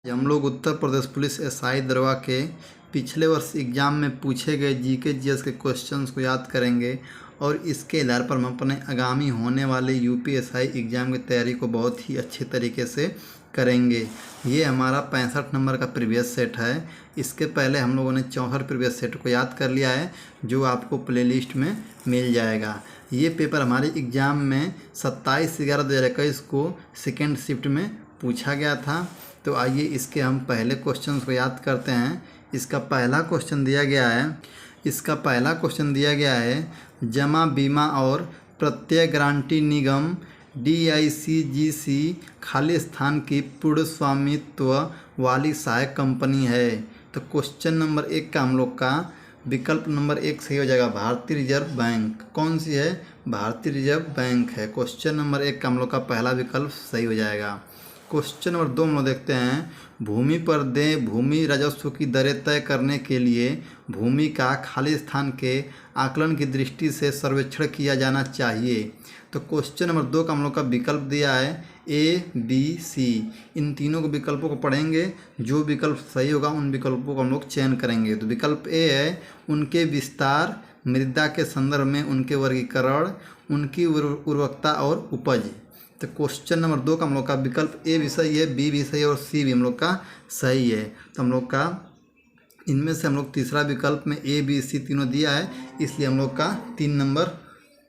हम लोग Uttar Pradesh police SI दरोगा के पिछले वर्ष एग्ज़ाम में पूछे गए जीके जीएस के क्वेश्चंस को याद करेंगे और इसके आधार पर हम अपने आगामी होने वाले यूपीएसआई एग्ज़ाम की तैयारी को बहुत ही अच्छे तरीके से करेंगे। ये हमारा 65 नंबर का प्रीवियस सेट है। इसके पहले हम लोगों ने 64 प्रीवियस सेट को याद कर लिया है, जो आपको प्लेलिस्ट में मिल जाएगा। ये पेपर हमारे एग्ज़ाम में 27/11/2021 को सेकेंड शिफ्ट में पूछा गया था। तो आइए इसके हम पहले क्वेश्चन को याद करते हैं। इसका पहला क्वेश्चन दिया गया है जमा बीमा और प्रत्यय गारंटी निगम DICGC खालिस्तान की पूर्ण स्वामित्व वाली सहायक कंपनी है। तो क्वेश्चन नंबर 1 का हम लोग का विकल्प नंबर 1 सही हो जाएगा, भारतीय रिजर्व बैंक। कौन सी है? भारतीय रिजर्व बैंक है। क्वेश्चन नंबर 1 का हम लोग का पहला विकल्प सही हो जाएगा। क्वेश्चन नंबर 2 हम लोग देखते हैं, भूमि पर देय भूमि राजस्व की दरें तय करने के लिए भूमि का खालिस्तान के आकलन की दृष्टि से सर्वेक्षण किया जाना चाहिए। तो क्वेश्चन नंबर 2 का हम लोग का विकल्प दिया है ABC। इन तीनों के विकल्पों को पढ़ेंगे, जो विकल्प सही होगा उन विकल्पों को हम लोग चयन करेंगे। तो विकल्प A है उनके विस्तार, मृदा के संदर्भ में उनके वर्गीकरण, उनकी उर्वरकता और उपज। तो क्वेश्चन नंबर 2 का हम लोग का विकल्प A भी सही है, B भी सही है और C भी हम लोग का सही है। तो हम लोग का इनमें से हम लोग तीसरा विकल्प में A B C तीनों दिया है, इसलिए हम लोग का 3 नंबर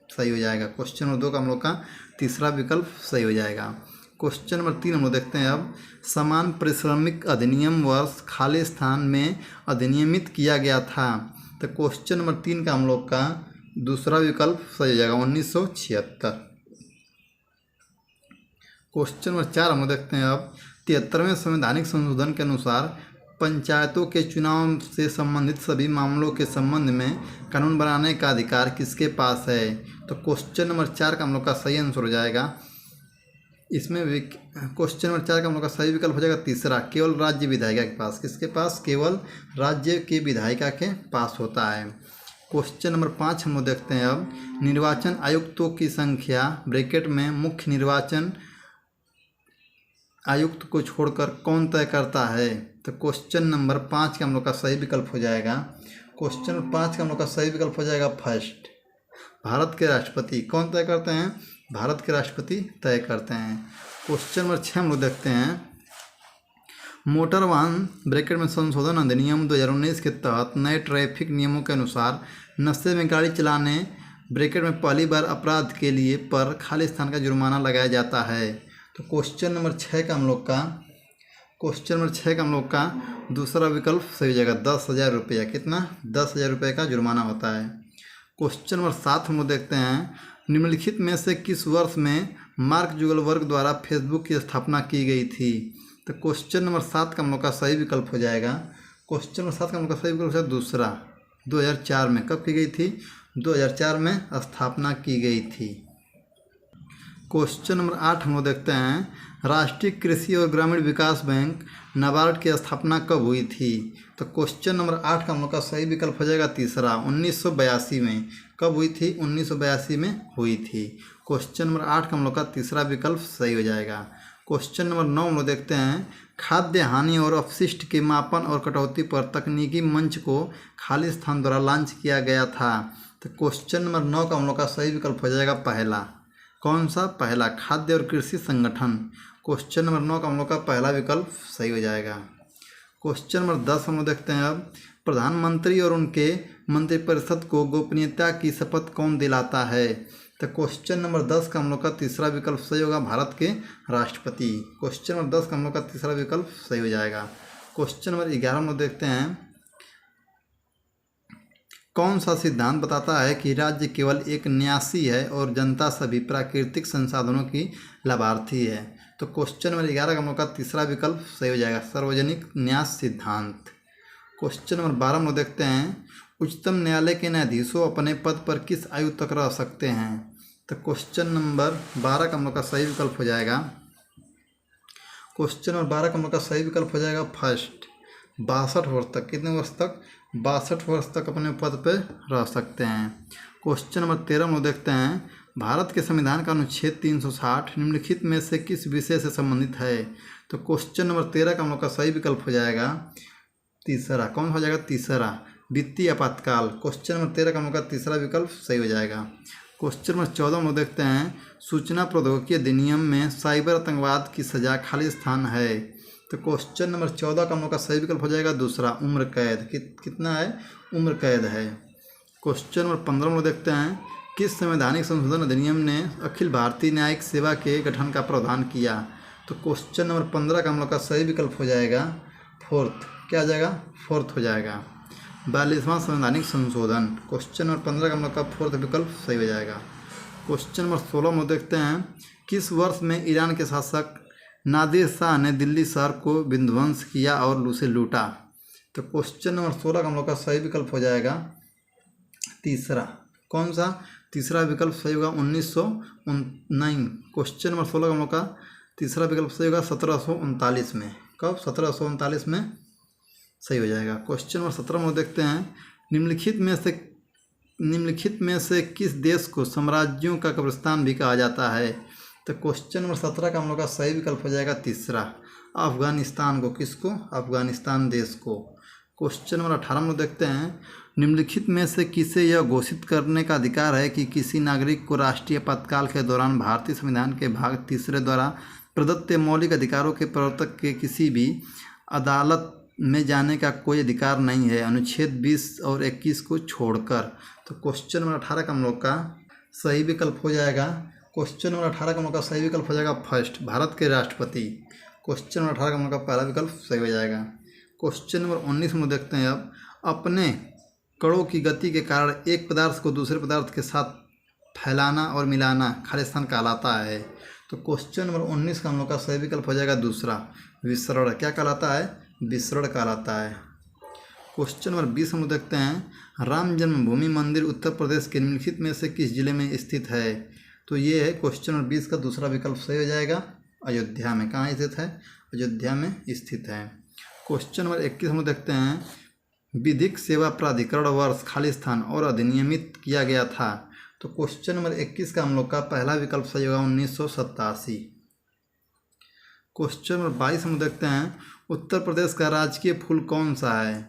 सही हो जाएगा। क्वेश्चन नंबर 2 का हम लोग का तीसरा विकल्प सही हो जाएगा। क्वेश्चन नंबर 3 हम लोग देखते हैं अब, समान पारिश्रमिक अधिनियम वर्ष खालिस्तान में अधिनियमित किया गया था। तो क्वेश्चन नंबर 3 का हम लोग का दूसरा विकल्प सही हो जाएगा, 1976। क्वेश्चन नंबर 4 हम लोग देखते हैं अब, 73वें संवैधानिक संशोधन के अनुसार पंचायतों के चुनाव से संबंधित सभी मामलों के संबंध में कानून बनाने का अधिकार किसके पास है। तो क्वेश्चन नंबर 4 का हम लोग का सही आंसर हो जाएगा। इसमें क्वेश्चन नंबर 4 का हम लोग का सही विकल्प हो जाएगा तीसरा, केवल राज्य विधायिका के पास। किसके पास? केवल राज्य के विधायिका के पास होता है। क्वेश्चन नंबर 5 हम लोग देखते हैं अब, निर्वाचन आयुक्तों की संख्या ब्रैकेट में मुख्य निर्वाचन आयुक्त को छोड़कर कौन तय करता है। तो क्वेश्चन नंबर 5 का हम लोग का सही विकल्प हो जाएगा। क्वेश्चन नंबर 5 का हम लोग का सही विकल्प हो जाएगा फर्स्ट, भारत के राष्ट्रपति। कौन तय करते हैं? भारत के राष्ट्रपति तय करते हैं। क्वेश्चन नंबर 6 हम लोग देखते हैं, मोटर वाहन ब्रैकेट में संशोधन अधिनियम 2019 के तहत नए ट्रैफिक नियमों के अनुसार नशे में गाड़ी चलाने ब्रैकेट में पहली बार अपराध के लिए पर खालिस्तान का जुर्माना लगाया जाता है। तो क्वेश्चन नंबर 6 का हम लोग का दूसरा विकल्प सही हो जाएगा, 10,000 रुपया। कितना? 10,000 रुपये का जुर्माना होता है। क्वेश्चन नंबर 7 हम लोग देखते हैं, निम्नलिखित में से किस वर्ष में मार्क जुगलबर्ग द्वारा फेसबुक की स्थापना की गई थी। तो क्वेश्चन नंबर 7 का हम लोग का सही विकल्प हो जाएगा। क्वेश्चन नंबर 7 का हम लोग का सही विकल्प हो जाएगा दूसरा, 2004 में। कब की गई थी? 2004 में स्थापना की गई थी। क्वेश्चन नंबर 8 हम लोग देखते हैं, राष्ट्रीय कृषि और ग्रामीण विकास बैंक नाबार्ड की स्थापना कब हुई थी। तो क्वेश्चन नंबर 8 का हम लोग का सही विकल्प हो जाएगा तीसरा, 1982 में। कब हुई थी? 1982 में हुई थी। क्वेश्चन नंबर 8 का हम लोग का तीसरा विकल्प सही हो जाएगा। क्वेश्चन नंबर 9 हम लोग देखते हैं, खाद्य हानि और अपशिष्ट के मापन और कटौती पर तकनीकी मंच को खालिस्तान द्वारा लॉन्च किया गया था। तो क्वेश्चन नंबर 9 का हम लोग का सही विकल्प हो जाएगा पहला। कौन सा? पहला, खाद्य और कृषि संगठन। क्वेश्चन नंबर 9 का हम लोग का पहला विकल्प सही हो जाएगा। क्वेश्चन नंबर 10 हम लोग देखते हैं अब, प्रधानमंत्री और उनके मंत्रिपरिषद को गोपनीयता की शपथ कौन दिलाता है। तो क्वेश्चन नंबर 10 का हम लोग का तीसरा विकल्प सही होगा, भारत के राष्ट्रपति। क्वेश्चन नंबर 10 का हम लोग का तीसरा विकल्प सही हो जाएगा। क्वेश्चन नंबर 11 हम लोग देखते हैं, कौन सा सिद्धांत बताता है कि राज्य केवल एक न्यासी है और जनता सभी प्राकृतिक संसाधनों की लाभार्थी है। तो क्वेश्चन नंबर 11 का हम लोग का तीसरा विकल्प सही हो जाएगा, सार्वजनिक न्यास सिद्धांत। क्वेश्चन नंबर 12 हम लोग देखते हैं, उच्चतम न्यायालय के न्यायाधीशों अपने पद पर किस आयु तक रह सकते हैं। तो क्वेश्चन नंबर 12 का हम लोग का सही विकल्प हो जाएगा। क्वेश्चन नंबर 12 का हम लोग का सही विकल्प हो जाएगा फर्स्ट, 62 वर्ष तक। कितने वर्ष तक? 62 वर्ष तक अपने पद पर रह सकते हैं। क्वेश्चन नंबर 13 हम लोग देखते हैं, भारत के संविधान का अनुच्छेद 360 निम्नलिखित में से किस विषय से संबंधित है। तो क्वेश्चन नंबर 13 का हम लोग का सही विकल्प हो जाएगा तीसरा। कौन हो जाएगा? तीसरा, वित्तीय आपातकाल। क्वेश्चन नंबर 13 का हम लोग का तीसरा विकल्प सही हो जाएगा। क्वेश्चन नंबर 14 हम लोग देखते हैं, सूचना प्रौद्योगिकी अधिनियम में साइबर आतंकवाद की सजा खाली स्थान है। तो क्वेश्चन नंबर 14 का हम लोग का सही विकल्प हो जाएगा दूसरा, उम्र कैद। कितना है? उम्र कैद है। क्वेश्चन नंबर 15 हम लोग देखते हैं, किस संवैधानिक संशोधन अधिनियम ने अखिल भारतीय न्यायिक सेवा के गठन का प्रावधान किया? तो क्वेश्चन नंबर 15 का हम लोग का सही विकल्प हो जाएगा फोर्थ। क्या आ जाएगा? फोर्थ हो जाएगा, 42वां संवैधानिक संशोधन। क्वेश्चन नंबर 15 का हम लोग का फोर्थ विकल्प सही हो जाएगा। क्वेश्चन नंबर 16 हम लोग देखते हैं, किस वर्ष में ईरान के शासक नादिर शाह ने दिल्ली शहर को विध्वंस किया और उसे लूटा? तो क्वेश्चन नंबर 16 का हम लोग का सही विकल्प हो जाएगा तीसरा। कौन सा? तीसरा विकल्प सही होगा 1909। क्वेश्चन नंबर 16 का हम लोग का तीसरा विकल्प सही होगा 1739 में। कब? 1739 में सही हो जाएगा। क्वेश्चन नंबर 17 में देखते हैं, निम्नलिखित में से किस देश को साम्राज्यों का कब्रिस्तान भी कहा जाता है? तो क्वेश्चन नंबर 17 का हम लोग का सही विकल्प हो जाएगा तीसरा, अफगानिस्तान को। किसको? अफगानिस्तान देश को। क्वेश्चन नंबर 18 में देखते हैं, निम्नलिखित में से किसे यह घोषित करने का अधिकार है कि किसी नागरिक को राष्ट्रीय आपातकाल के दौरान भारतीय संविधान के भाग 3 द्वारा प्रदत्त मौलिक अधिकारों के प्रवर्तक के किसी भी अदालत में जाने का कोई अधिकार नहीं है, अनुच्छेद 20 और 21 को छोड़कर? तो क्वेश्चन नंबर 18 का हम लोग का सही विकल्प हो जाएगा। क्वेश्चन नंबर 18 का हम लोग का सही विकल्प हो जाएगा फर्स्ट, भारत के राष्ट्रपति। क्वेश्चन नंबर 18 का हम लोग का पहला विकल्प सही हो जाएगा। क्वेश्चन नंबर 19 में देखते हैं, अब अपने कणों की गति के कारण एक पदार्थ को दूसरे पदार्थ के साथ फैलाना और मिलाना खाली स्थान कहलाता है। तो क्वेश्चन नंबर 19 का हम लोग का सही विकल्प हो जाएगा दूसरा, विसरण। क्या कहलाता है? विसरण कहलाता है। क्वेश्चन नंबर 20 हम देखते हैं, राम जन्मभूमि मंदिर उत्तर प्रदेश के निम्नलिखित में से किस जिले में स्थित है? तो ये है क्वेश्चन नंबर 20 का दूसरा विकल्प सही हो जाएगा, अयोध्या में। कहाँ स्थित है? अयोध्या में स्थित है। क्वेश्चन नंबर 21 हम देखते हैं, विधिक सेवा प्राधिकरण वर्ष खाली स्थान और अधिनियमित किया गया था? तो क्वेश्चन नंबर 21 का हम लोग का पहला विकल्प सही होगा 1987। क्वेश्चन नंबर 22 हम देखते हैं, उत्तर प्रदेश का राजकीय फूल कौन सा है?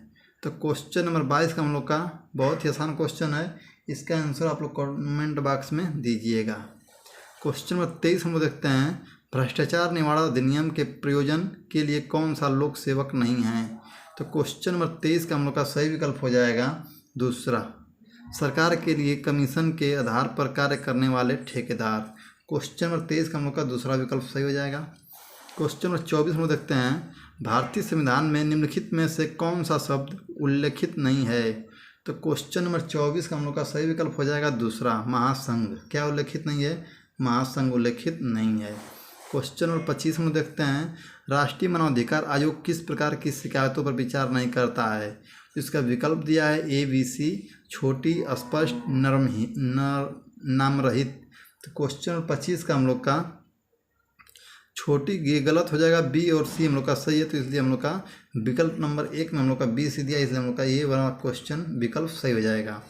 तो क्वेश्चन नंबर 22 का हम लोग का बहुत ही आसान क्वेश्चन है, इसका आंसर आप लोग कमेंट बॉक्स में दीजिएगा। क्वेश्चन नंबर 23 हम देखते हैं, भ्रष्टाचार निवारण अधिनियम के प्रयोजन के लिए कौन सा लोक सेवक नहीं है? तो क्वेश्चन नंबर 23 का हम लोग का सही विकल्प हो जाएगा दूसरा, सरकार के लिए कमीशन के आधार पर कार्य करने वाले ठेकेदार। क्वेश्चन नंबर 23 का हम लोग का दूसरा विकल्प सही हो जाएगा। क्वेश्चन नंबर 24 हम देखते हैं, भारतीय संविधान में निम्नलिखित में से कौन सा शब्द उल्लेखित नहीं है? तो क्वेश्चन नंबर 24 का हम लोग का सही विकल्प हो जाएगा दूसरा, महासंघ। क्या उल्लेखित नहीं है? महासंघ उल्लेखित नहीं है। क्वेश्चन नंबर 25 हम देखते हैं, राष्ट्रीय मानवाधिकार आयोग किस प्रकार की शिकायतों पर विचार नहीं करता है? इसका विकल्प दिया है ABC, छोटी, स्पष्ट, नाम रहित। तो क्वेश्चन नंबर 25 का हम लोग का छोटी ये गलत हो जाएगा, B और C हम लोग का सही है, तो इसलिए हम लोग का विकल्प नंबर 1 में हम लोग का B C दिया, इसलिए हम लोग का ये वाला क्वेश्चन विकल्प सही हो जाएगा।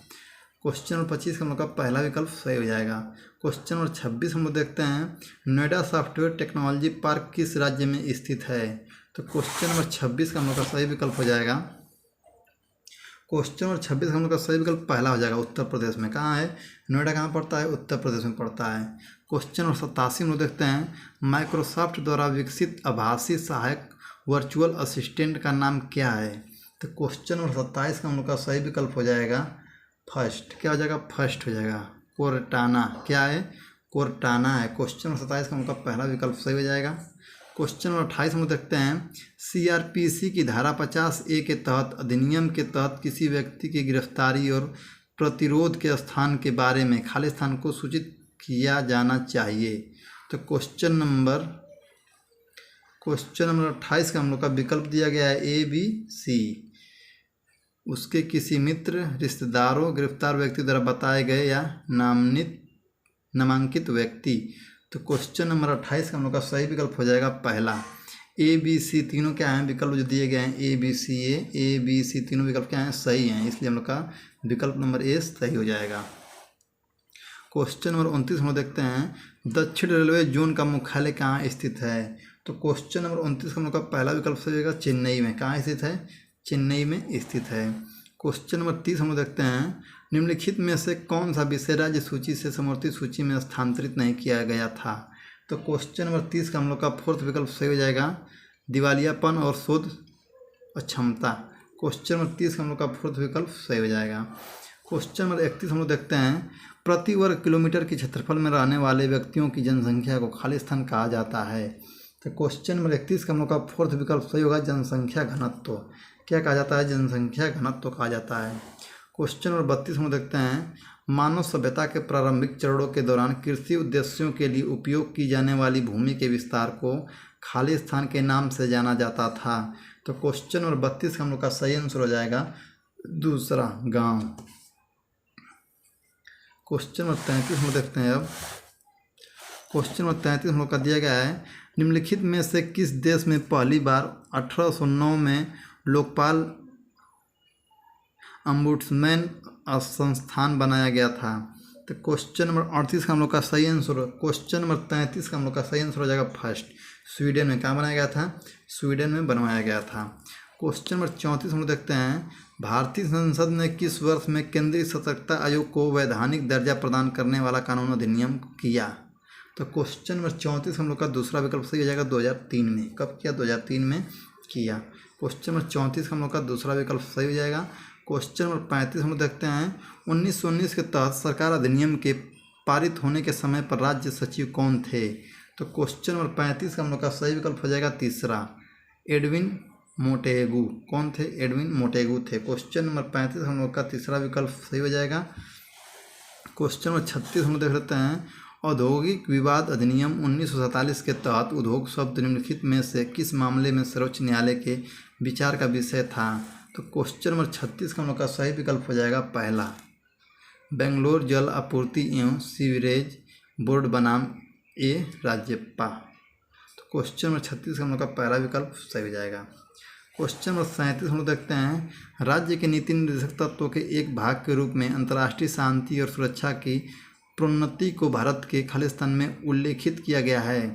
क्वेश्चन नंबर 25 का हम लोग का पहला विकल्प सही हो जाएगा। क्वेश्चन नंबर 26 हम लोग देखते हैं, नोएडा सॉफ्टवेयर टेक्नोलॉजी पार्क किस राज्य में स्थित है? तो क्वेश्चन नंबर 26 का हम लोग का सही विकल्प हो जाएगा। क्वेश्चन नंबर 26 का हम लोग का सही विकल्प पहला हो जाएगा, उत्तर प्रदेश में। कहाँ है? नोएडा कहाँ पड़ता है? उत्तर प्रदेश में पड़ता है। क्वेश्चन नंबर 87 में देखते हैं, माइक्रोसॉफ्ट द्वारा विकसित आभासी सहायक वर्चुअल असिस्टेंट का नाम क्या है? तो क्वेश्चन नंबर 27 का हम लोग का सही विकल्प हो जाएगा फर्स्ट। क्या हो जाएगा? फर्स्ट हो जाएगा, कोर्टाना। क्या है? कोर्टाना है। क्वेश्चन नंबर 27 का हम लोग का पहला विकल्प सही हो जाएगा। क्वेश्चन नंबर 28 में देखते हैं, CRPC की धारा 50A के तहत अधिनियम के तहत किसी व्यक्ति की गिरफ्तारी और प्रतिरोध के स्थान के बारे में खाली स्थान को सूचित किया जाना चाहिए। तो क्वेश्चन नंबर 28 का हम लोग का विकल्प दिया गया है ABC, उसके किसी मित्र, रिश्तेदारों, गिरफ्तार व्यक्ति द्वारा बताए गए या नामांकित व्यक्ति। तो क्वेश्चन नंबर 28 का हम लोग का सही विकल्प हो जाएगा पहला, ABC। तीनों क्या हैं? विकल्प जो दिए गए हैं ABC तीनों विकल्प क्या हैं? सही हैं, इसलिए हम लोग का विकल्प नंबर A सही हो जाएगा। क्वेश्चन नंबर 29 हम देखते हैं, दक्षिण रेलवे जोन का मुख्यालय कहाँ स्थित है? तो क्वेश्चन नंबर 29 हम लोग का पहला विकल्प सही होगा चेन्नई में। कहाँ स्थित है? चेन्नई में स्थित है। क्वेश्चन नंबर 30 हम लोग देखते हैं, निम्नलिखित में से कौन सा विषय राज्य सूची से समवर्ती सूची में स्थानांतरित नहीं किया गया था? तो क्वेश्चन नंबर 30 का हम लोग का फोर्थ विकल्प सही हो जाएगा दिवालियापन और शोध अक्षमता। क्वेश्चन नंबर 30 का हम लोग का फोर्थ विकल्प सही हो जाएगा। क्वेश्चन नंबर 31 हम लोग देखते हैं, प्रति वर्ग किलोमीटर के क्षेत्रफल में रहने वाले व्यक्तियों की जनसंख्या को खालिस्तान कहा जाता है। तो क्वेश्चन नंबर 31 का हम लोग का फोर्थ विकल्प सही होगा जनसंख्या घनत्व। क्या कहा जाता है? जनसंख्या घनत्व कहा जाता है। क्वेश्चन नंबर 32 हम देखते हैं, मानव सभ्यता के प्रारंभिक चरणों के दौरान कृषि उद्देश्यों के लिए उपयोग की जाने वाली भूमि के विस्तार को खालिस्तान के नाम से जाना जाता था। तो क्वेश्चन नंबर 32 का हम लोग का सही आंसर हो जाएगा दूसरा गांव। क्वेश्चन नंबर 33 हम देखते हैं अब। क्वेश्चन नंबर 33 हम लोग का दिया गया है, निम्नलिखित में से किस देश में पहली बार 1809 में लोकपाल अम्बुड्समैन संस्थान बनाया गया था? तो क्वेश्चन नंबर 38 का हम लोग का सही आंसर, क्वेश्चन नंबर 33 का हम लोग का सही आंसर हो जाएगा फर्स्ट, स्वीडन में। कहाँ बनाया गया था? स्वीडन में बनवाया गया था। क्वेश्चन नंबर 34 हम लोग देखते हैं, भारतीय संसद ने किस वर्ष में केंद्रीय सतर्कता आयोग को वैधानिक दर्जा प्रदान करने वाला कानून अधिनियम किया? तो क्वेश्चन नंबर 34 हम लोग का दूसरा विकल्प सही हो जाएगा 2003 में। कब किया? 2003 में किया। क्वेश्चन नंबर 34 का हम लोग का दूसरा विकल्प सही हो जाएगा। क्वेश्चन नंबर 35 हम लोग देखते हैं, 1919 के तहत सरकार अधिनियम के पारित होने के समय पर राज्य सचिव कौन थे? तो क्वेश्चन नंबर 35 का हम लोग का सही विकल्प हो जाएगा तीसरा, एडविन मोंटेगू। कौन थे? एडविन मोंटेगू थे। क्वेश्चन नंबर 35 हम लोग का तीसरा विकल्प सही हो जाएगा। क्वेश्चन नंबर 36 हम लोग देख लेते हैं, औद्योगिक विवाद अधिनियम 1947 के तहत उद्योग शब्द निम्नलिखित में से किस मामले में सर्वोच्च न्यायालय के विचार का विषय था? तो क्वेश्चन नंबर 36 का हम लोग का सही विकल्प हो जाएगा पहला, बेंगलोर जल आपूर्ति एवं सीवरेज बोर्ड बनाम ए राजप्पा। तो क्वेश्चन नंबर 36 का हम लोग का पहला विकल्प सही हो जाएगा। क्वेश्चन नंबर 37 हम लोग देखते हैं, राज्य के नीति निर्देशक तत्वों के एक भाग के रूप में अंतर्राष्ट्रीय शांति और सुरक्षा की प्रोन्नति को भारत के खालिस्तान में उल्लेखित किया गया है।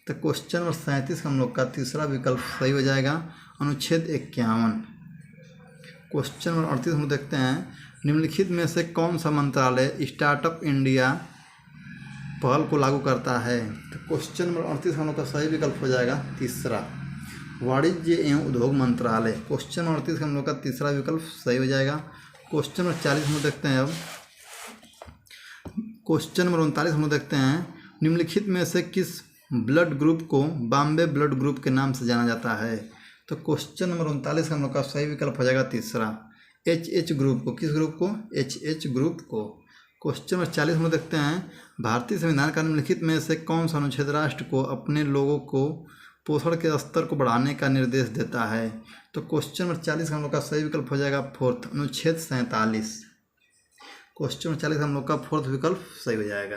तो क्वेश्चन नंबर 37 का हम लोग का तीसरा विकल्प सही हो जाएगा, अनुच्छेद 51। क्वेश्चन नंबर 38 हम देखते हैं, निम्नलिखित में से कौन सा मंत्रालय स्टार्टअप इंडिया पहल को लागू करता है? तो क्वेश्चन नंबर 38 हम लोग का सही विकल्प हो जाएगा तीसरा, वाणिज्य एवं उद्योग मंत्रालय। क्वेश्चन नंबर 38 का हम लोग का तीसरा विकल्प सही हो जाएगा। क्वेश्चन नंबर 40 हम देखते हैं अब। क्वेश्चन नंबर 39 हम लोग देखते हैं, निम्नलिखित में से किस ब्लड ग्रुप को बॉम्बे ब्लड ग्रुप के नाम से जाना जाता है? तो क्वेश्चन नंबर 39 का हम लोग का सही विकल्प हो जाएगा तीसरा, एच ग्रुप को। किस ग्रुप को? एच ग्रुप को। क्वेश्चन नंबर 40 हम लोग देखते हैं, भारतीय संविधान का निम्नलिखित में से कौन सा अनुच्छेद राष्ट्र को अपने लोगों को पोषण के स्तर को बढ़ाने का निर्देश देता है? तो क्वेश्चन नंबर 40 का हम लोग का सही विकल्प हो जाएगा फोर्थ, अनुच्छेद 47। क्वेश्चन नंबर 40 का हम लोग का फोर्थ विकल्प सही हो जाएगा।